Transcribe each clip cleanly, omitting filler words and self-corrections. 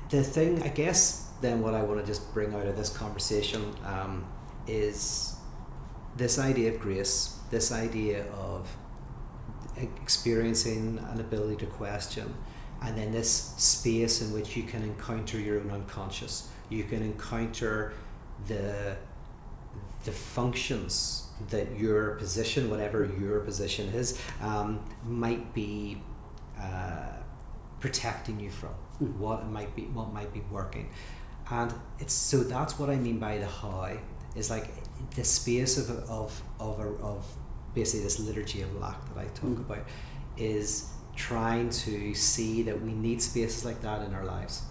the thing, I guess, then what I want to just bring out of this conversation is this idea of grace, this idea of experiencing an ability to question, and then this space in which you can encounter your own unconscious. You can encounter the functions that your position, whatever your position is, might be protecting you from. What might be working. And it's so that's what I mean by the how, is like the space of basically this liturgy of lack that I talk about, is trying to see that we need spaces like that in our lives.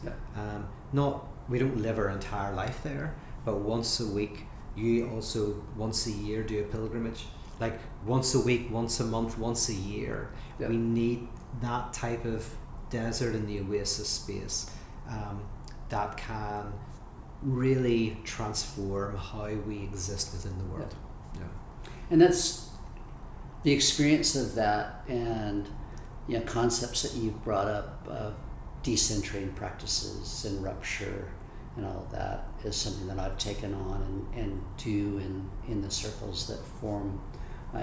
We don't live our entire life there, but once a week, you also once a year do a pilgrimage, like once a week, once a month, once a year. We need that type of desert in the oasis space that can really transform how we exist within the world. And that's the experience of that, and concepts that you've brought up of decentrating practices and rupture and all of that is something that I've taken on and do in the circles that form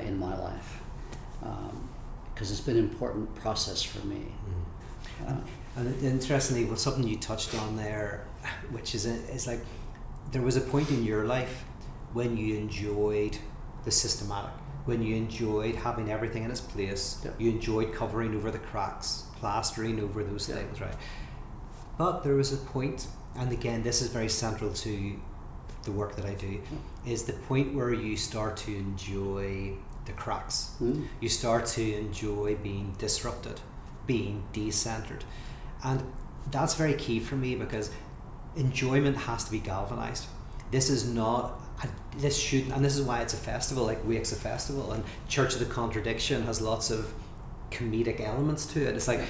in my life, because it's been an important process for me. And interestingly, well, something you touched on there, which is like, there was a point in your life when you enjoyed the systematic, when you enjoyed having everything in its place, you enjoyed covering over the cracks, plastering over those things, right? But there was a point, and again, this is very central to the work that I do, is the point where you start to enjoy the cracks. You start to enjoy being disrupted, being decentered. And that's very key for me, because enjoyment has to be galvanized. This is not, this shouldn't, and this is why it's a festival, like Wake's a festival, and Church of the Contradiction has lots of comedic elements to it. It's like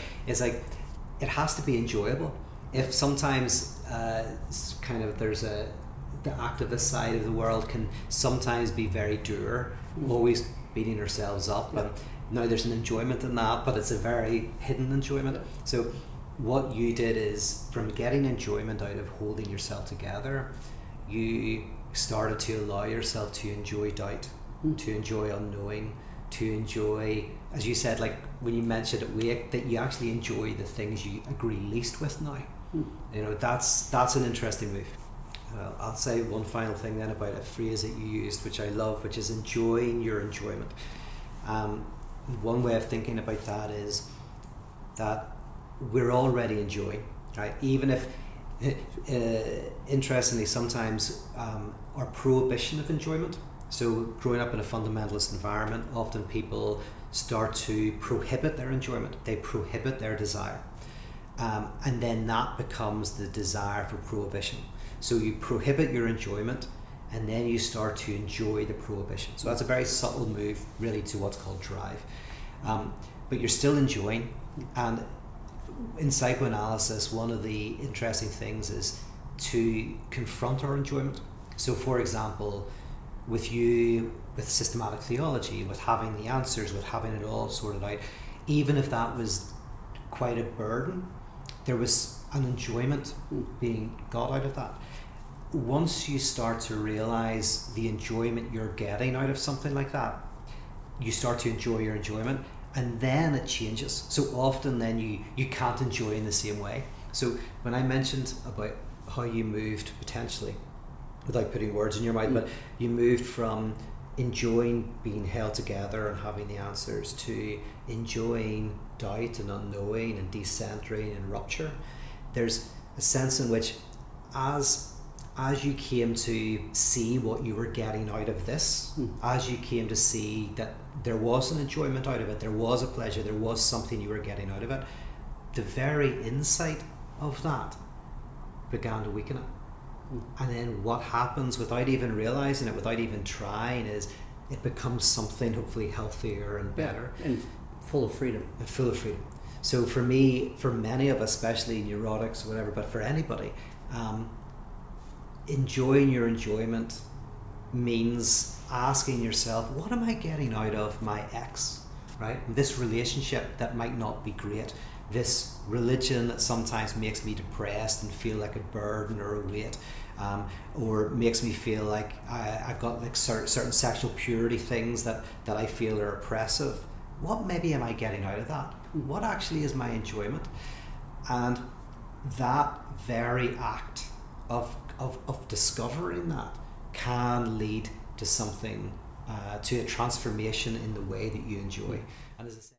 it has to be enjoyable. If sometimes kind of there's the activist side of the world can sometimes be very dour, always beating ourselves up, and now there's an enjoyment in that, but it's a very hidden enjoyment. So what you did is, from getting enjoyment out of holding yourself together, you started to allow yourself to enjoy doubt, to enjoy unknowing, to enjoy, as you said, like when you mentioned at Wake, that you actually enjoy the things you agree least with now. That's an interesting move. I'll say one final thing then about a phrase that you used, which I love, which is enjoying your enjoyment. One way of thinking about that is that we're already enjoying, right? Even if, interestingly, sometimes our prohibition of enjoyment. So growing up in a fundamentalist environment, often people start to prohibit their enjoyment. They prohibit their desire. And then that becomes the desire for prohibition. So you prohibit your enjoyment, and then you start to enjoy the prohibition. So that's a very subtle move, really, to what's called drive. But you're still enjoying. And in psychoanalysis, one of the interesting things is to confront our enjoyment. So, for example, with systematic theology, with having the answers, with having it all sorted out, even if that was quite a burden, there was an enjoyment being got out of that. Once you start to realize the enjoyment you're getting out of something like that, you start to enjoy your enjoyment, and then it changes. So often then you can't enjoy in the same way. So when I mentioned about how you moved potentially, without putting words in your mouth, but you moved from enjoying being held together and having the answers to enjoying doubt and unknowing and decentering and rupture. There's a sense in which as you came to see what you were getting out of this, as you came to see that there was an enjoyment out of it, there was a pleasure, there was something you were getting out of it, the very insight of that began to weaken it. And then what happens without even realizing it, without even trying, is it becomes something hopefully healthier and better. And full of freedom. And full of freedom. So for me, for many of us, especially neurotics or whatever, but for anybody, enjoying your enjoyment means asking yourself, what am I getting out of my ex, right? This relationship that might not be great, this religion that sometimes makes me depressed and feel like a burden or a weight, or makes me feel like I've got like certain sexual purity things that I feel are oppressive. What maybe am I getting out of that? What actually is my enjoyment? And that very act of discovering that can lead to something, to a transformation in the way that you enjoy. And as I say,